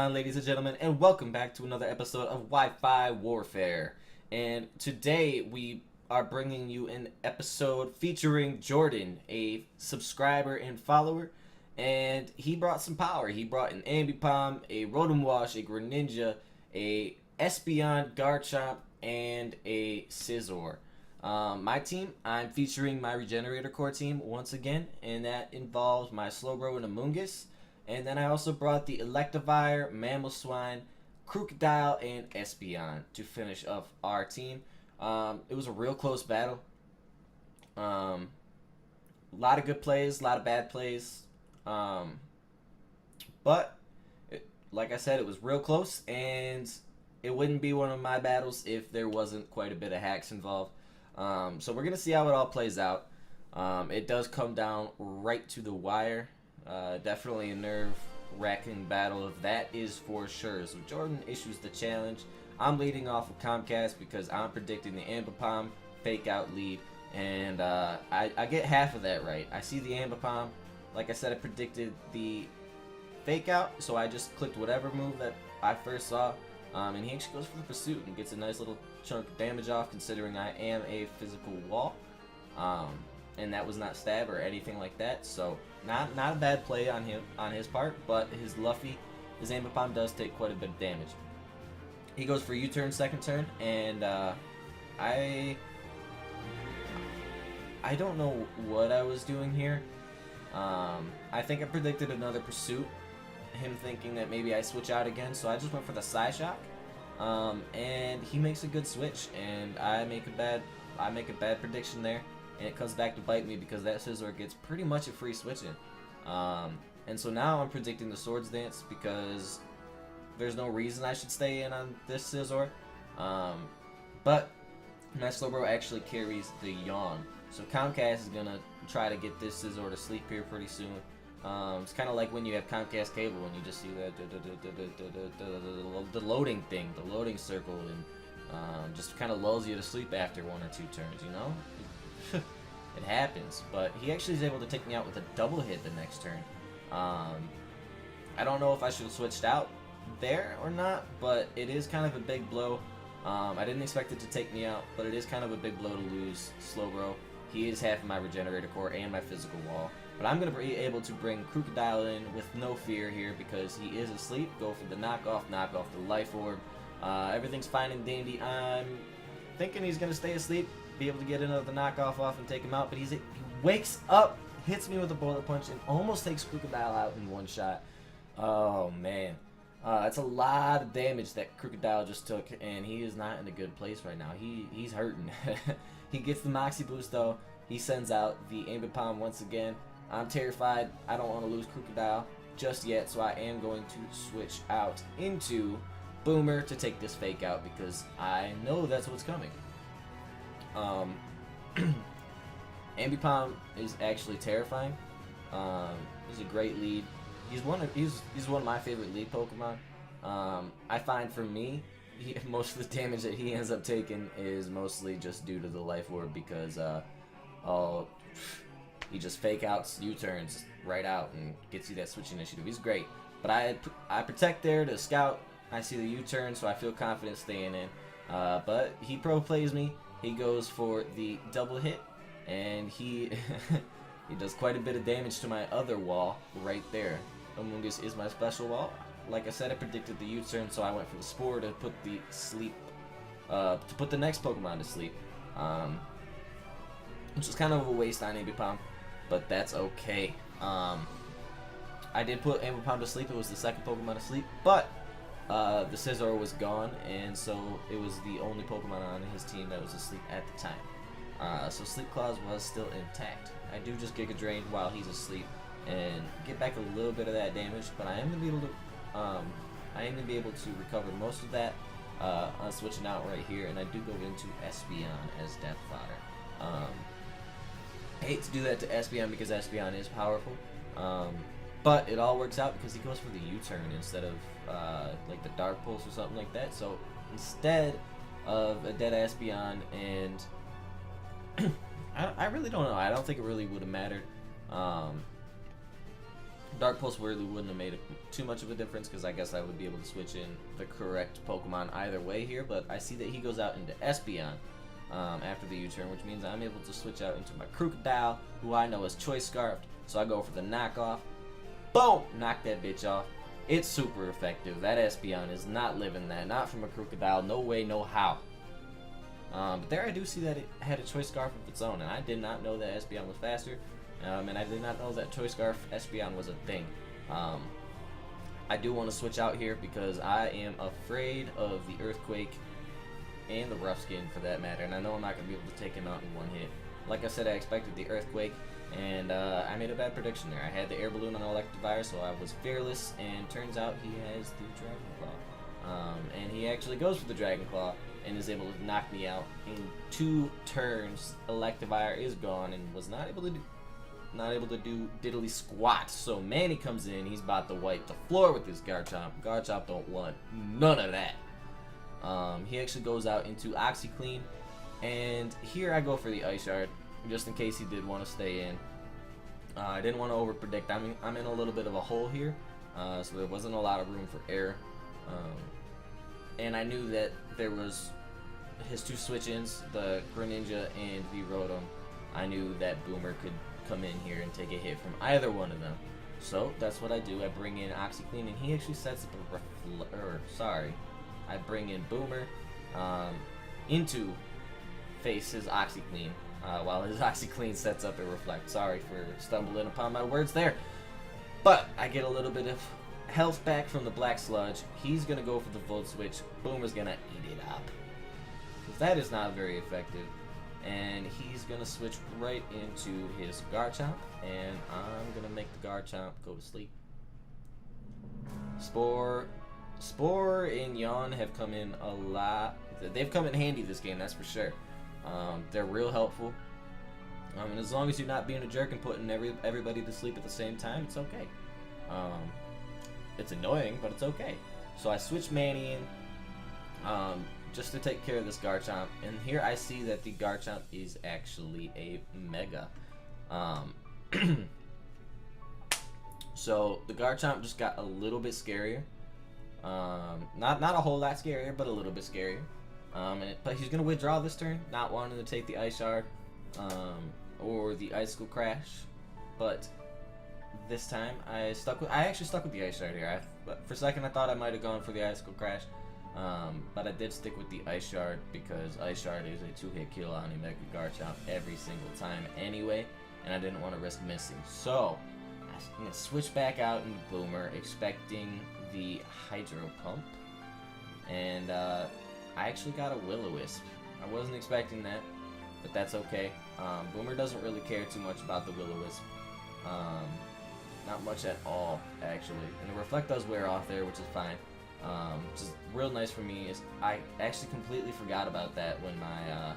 on, ladies and gentlemen, and welcome back to another episode of Wi-Fi Warfare. And today we are bringing you an episode featuring Jordan, a subscriber and follower, and he brought some power. He brought an Ambipom, a Rotom Wash, a Greninja, a Espeon, Garchomp, and a Scizor. My team, I'm featuring my Regenerator Core team once again, and that involves my Slowbro and Amoonguss. And then I also brought the Electivire, Mamoswine, Crocodile, and Espeon to finish up our team. It was a real close battle. A lot of good plays, a lot of bad plays. But, like I said, it was real close, and it wouldn't be one of my battles if there wasn't quite a bit of hacks involved. So we're going to see how it all plays out. It does come down right to the wire. Definitely a nerve-wracking battle, that is for sure. So Jordan issues the challenge. I'm leading off with Comcast because I'm predicting the Ambipom fake out lead, and I get half of that right. I see the Ambipom. Like I said, I predicted the fake out, so I just clicked whatever move that I first saw, and he actually goes for the pursuit and gets a nice little chunk of damage off, considering I am a physical wall. And that was not stab or anything like that, so not a bad play on his part, but his Ambipom does take quite a bit of damage. He goes for U-turn second turn, and I don't know what I was doing here. I think I predicted another pursuit, him thinking that maybe I switch out again, so I just went for the Psyshock, and he makes a good switch, and I make a bad prediction there. And it comes back to bite me because that Scizor gets pretty much a free switch-in. And so now I'm predicting the Swords Dance because there's no reason I should stay in on this Scizor. But my Slowbro actually carries the Yawn. So Comcast is going to try to get this Scizor to sleep here pretty soon. It's kind of like when you have Comcast cable and you just see that the loading thing, the loading circle, and just kind of lulls you to sleep after one or two turns, you know? It happens, but he actually is able to take me out with a double hit the next turn. I don't know if I should have switched out there or not, but it is kind of a big blow. I didn't expect it to take me out, but it is kind of a big blow to lose Slowbro. He is half of my Regenerator Core and my physical wall, but I'm going to be able to bring Crocodile in with no fear here because he is asleep. Go for the knock off the Life Orb. Everything's fine and dandy. I'm thinking he's going to stay asleep, be able to get another knockoff off and take him out, but he wakes up, hits me with a bullet punch, and almost takes Crocodile out in one shot. Oh man, that's a lot of damage that Crocodile just took, and he is not in a good place right now. He's hurting. He gets the Moxie boost though. He sends out the Ambipom once again. I'm terrified. I don't want to lose Crocodile just yet, so I am going to switch out into Boomer to take this fake out because I know that's what's coming. Ambipom is actually terrifying. He's a great lead. He's one of my favorite lead Pokemon. I find for me, most of the damage that he ends up taking is mostly just due to the Life Orb because he just fake outs U-turns right out and gets you that switch initiative. He's great, but I protect there to scout. I see the U-turn, so I feel confident staying in. But he pro plays me. He goes for the double hit, and he he does quite a bit of damage to my other wall right there. Amoonguss is my special wall. Like I said, I predicted the U-turn, so I went for the Spore to put the sleep, to put the next Pokemon to sleep, which was kind of a waste on Ambipom, but that's okay. I did put Ambipom to sleep. It was the second Pokemon to sleep, but the Scizor was gone, and so it was the only Pokemon on his team that was asleep at the time. So Sleep Claws was still intact. I do just Giga Drain while he's asleep and get back a little bit of that damage, but I am gonna be able to recover most of that on switching out right here, and I do go into Espeon as death fodder. I hate to do that to Espeon because Espeon is powerful. But it all works out because he goes for the U-turn instead of like the Dark Pulse or something like that. So instead of a dead Espeon, and I really don't know. I don't think it really would have mattered. Dark Pulse really wouldn't have made too much of a difference because I guess I would be able to switch in the correct Pokemon either way here, but I see that he goes out into Espeon after the U-turn, which means I'm able to switch out into my Crocodile, who I know is Choice Scarfed, so I go for the knockoff. Boom! Knock that bitch off. It's super effective. That Espeon is not living that, not from a Crocodile, no way, no how. But there I do see that it had a Choice Scarf of its own, and I did not know that Espeon was faster. And I did not know that Choice Scarf Espeon was a thing. I do want to switch out here because I am afraid of the Earthquake and the Rough Skin for that matter. And I know I'm not going to be able to take him out in one hit. Like I said, I expected the Earthquake, and I made a bad prediction there. I had the Air Balloon on Electivire, so I was fearless, and turns out he has the Dragon Claw. And he actually goes for the Dragon Claw and is able to knock me out in 2 turns. Electivire is gone and was not able to do diddly squat. So Manny comes in, he's about to wipe the floor with his Garchomp. Garchomp don't want none of that. He actually goes out into OxyClean, and here I go for the Ice Shard, just in case he did want to stay in. I didn't want to over predict. I'm in a little bit of a hole here, so there wasn't a lot of room for error. And I knew that there was his 2 switch-ins, the Greninja and the Rotom. I knew that Boomer could come in here and take a hit from either one of them. So that's what I do. I bring in OxyClean, and he actually sets up I bring in Boomer into face his OxyClean, while his OxyClean sets up a Reflect. Sorry for stumbling upon my words there. But I get a little bit of health back from the Black Sludge. He's going to go for the Volt Switch. Boomer's going to eat it up. That is not very effective. And he's going to switch right into his Garchomp, and I'm going to make the Garchomp go to sleep. Spore and Yawn have come in a lot. They've come in handy this game, that's for sure. They're real helpful. And as long as you're not being a jerk and putting everybody to sleep at the same time, it's okay. It's annoying, but it's okay. So I switch Manny in, just to take care of this Garchomp, and here I see that the Garchomp is actually a Mega. So the Garchomp just got a little bit scarier. Not a whole lot scarier, but a little bit scarier. But he's gonna withdraw this turn, not wanting to take the Ice Shard or the Icicle Crash. But this time I actually stuck with the Ice Shard here. But for a second I thought I might have gone for the Icicle Crash. But I did stick with the Ice Shard because Ice Shard is a 2-hit kill on a Mega Garchomp every single time anyway, and I didn't want to risk missing. So I'm going to switch back out into Boomer, expecting the Hydro Pump, and I actually got a Will-O-Wisp. I wasn't expecting that, but that's okay. Boomer doesn't really care too much about the Will-O-Wisp. Not much at all, actually. And the Reflect does wear off there, which is fine. Which is real nice for me. Is I actually completely forgot about that when my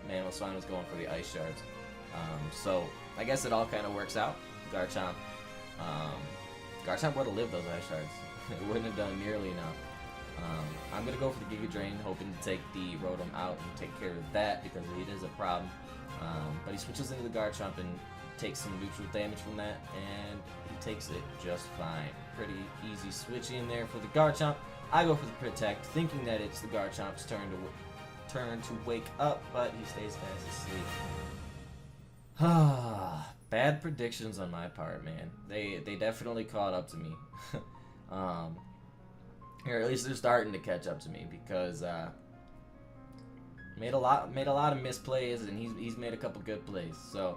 Mamoswine was going for the Ice Shards. So I guess it all kind of works out. Garchomp would have lived those Ice Shards. It wouldn't have done nearly enough. I'm gonna go for the Giga Drain, hoping to take the Rotom out and take care of that because it is a problem. But he switches into the Garchomp and takes some neutral damage from that, and he takes it just fine. Pretty easy switch in there for the Garchomp. I go for the Protect, thinking that it's the Garchomp's turn to wake up, but he stays fast asleep. Bad predictions on my part, man. They definitely caught up to me. Or at least they're starting to catch up to me because made a lot of misplays, and he's made a couple good plays. So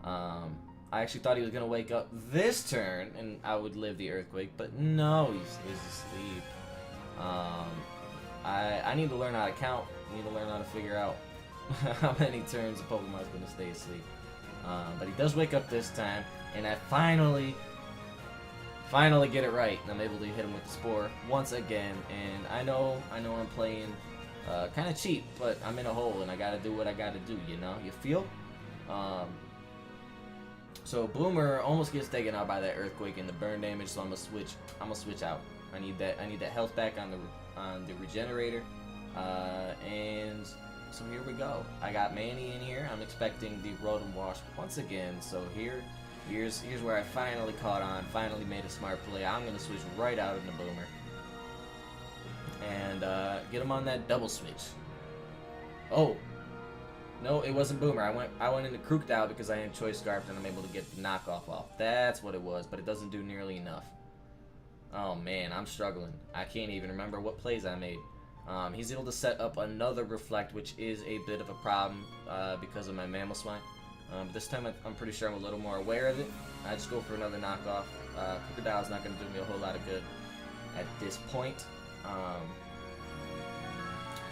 I actually thought he was gonna wake up this turn and I would live the Earthquake, but no, he's asleep. I need to learn how to count. I need to learn how to figure out how many turns a Pokemon's gonna stay asleep. But he does wake up this time, and I finally get it right, and I'm able to hit him with the Spore once again. And I know I'm playing kind of cheap, but I'm in a hole, and I gotta do what I gotta do. You know, you feel? So Boomer almost gets taken out by that Earthquake and the burn damage, so I'm gonna switch out. I need that health back on the Regenerator, and so here we go. I got Manny in here. I'm expecting the Rotom Wash once again. So here Here's where I finally caught on, finally made a smart play. I'm going to switch right out into Boomer. And get him on that double switch. Oh. No, it wasn't Boomer. I went into Crooked out because I had Choice Scarf and I'm able to get the knockoff off. That's what it was, but it doesn't do nearly enough. Oh man, I'm struggling. I can't even remember what plays I made. He's able to set up another Reflect, which is a bit of a problem because of my Mammal Swine. This time I'm pretty sure I'm a little more aware of it. I just go for another knockoff. Crocodile's not going to do me a whole lot of good at this point.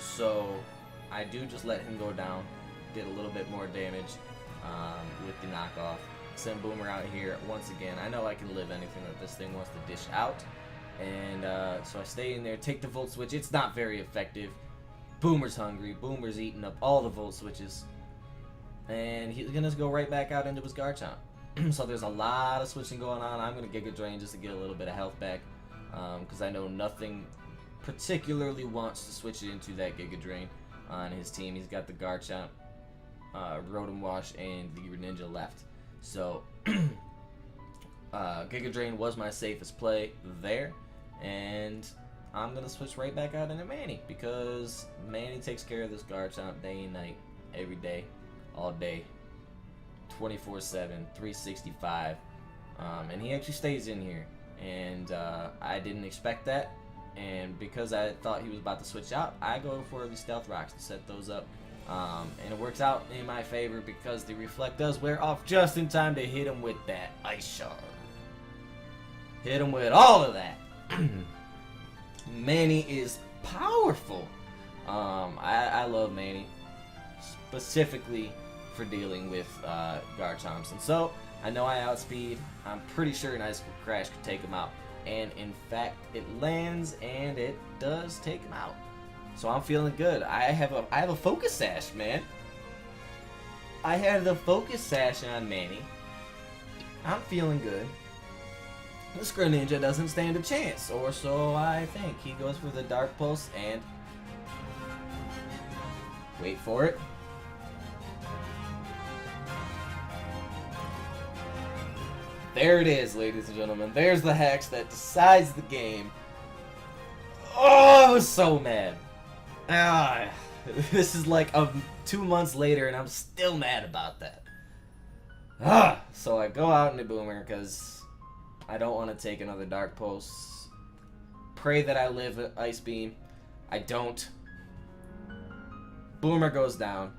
So I do just let him go down, get a little bit more damage with the knockoff. Send Boomer out here once again. I know I can live anything that this thing wants to dish out. And so I stay in there, take the Volt Switch. It's not very effective. Boomer's hungry. Boomer's eating up all the Volt Switches. And he's going to go right back out into his Garchomp. So there's a lot of switching going on. I'm going to Giga Drain just to get a little bit of health back. Because I know nothing particularly wants to switch it into that Giga Drain on his team. He's got the Garchomp, Rotom Wash, and the Greninja left. So Giga Drain was my safest play there. And I'm going to switch right back out into Manny. Because Manny takes care of this Garchomp day and night, every day. All day, 24/7, 365, and he actually stays in here, and I didn't expect that, and because I thought he was about to switch out, I go for the Stealth Rocks to set those up, and it works out in my favor because the Reflect does wear off just in time to hit him with that Ice Shard. Hit him with all of that. Manny is powerful. I love Manny, specifically for dealing with Garchomps. And so, I know I outspeed. I'm pretty sure an Ice Crash could take him out. And in fact, it lands and it does take him out. So I'm feeling good. I have a Focus Sash, man. I have the Focus Sash on Manny. I'm feeling good. This Greninja doesn't stand a chance, or so I think. He goes for the Dark Pulse and... wait for it. There it is, ladies and gentlemen. There's the hex that decides the game. Oh, I was so mad. This is like 2 months later, and I'm still mad about that. So I go out into Boomer because I don't want to take another Dark Pulse. Pray that I live at Ice Beam. I don't. Boomer goes down.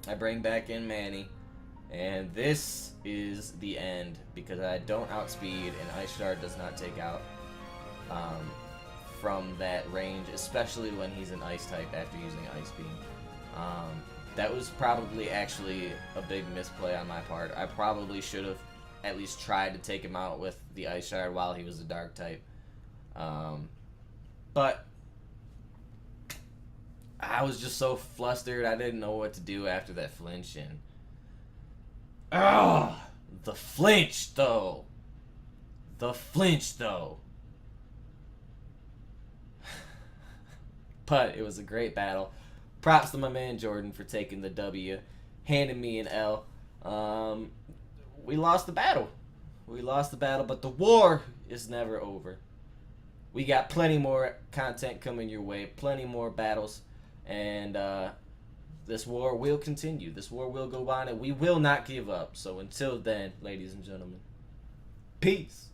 I bring back in Manny. And this is the end because I don't outspeed and Ice Shard does not take out from that range, especially when he's an Ice type after using Ice Beam. That was probably actually a big misplay on my part. I probably should have at least tried to take him out with the Ice Shard while he was a Dark type. But I was just so flustered. I didn't know what to do after that flinch. And the flinch though. The flinch though. But it was a great battle. Props to my man Jordan for taking the W, handing me an L. We lost the battle. We lost the battle, but the war is never over. We got plenty more content coming your way, plenty more battles, and this war will continue. This war will go on, and we will not give up. So until then, ladies and gentlemen, peace.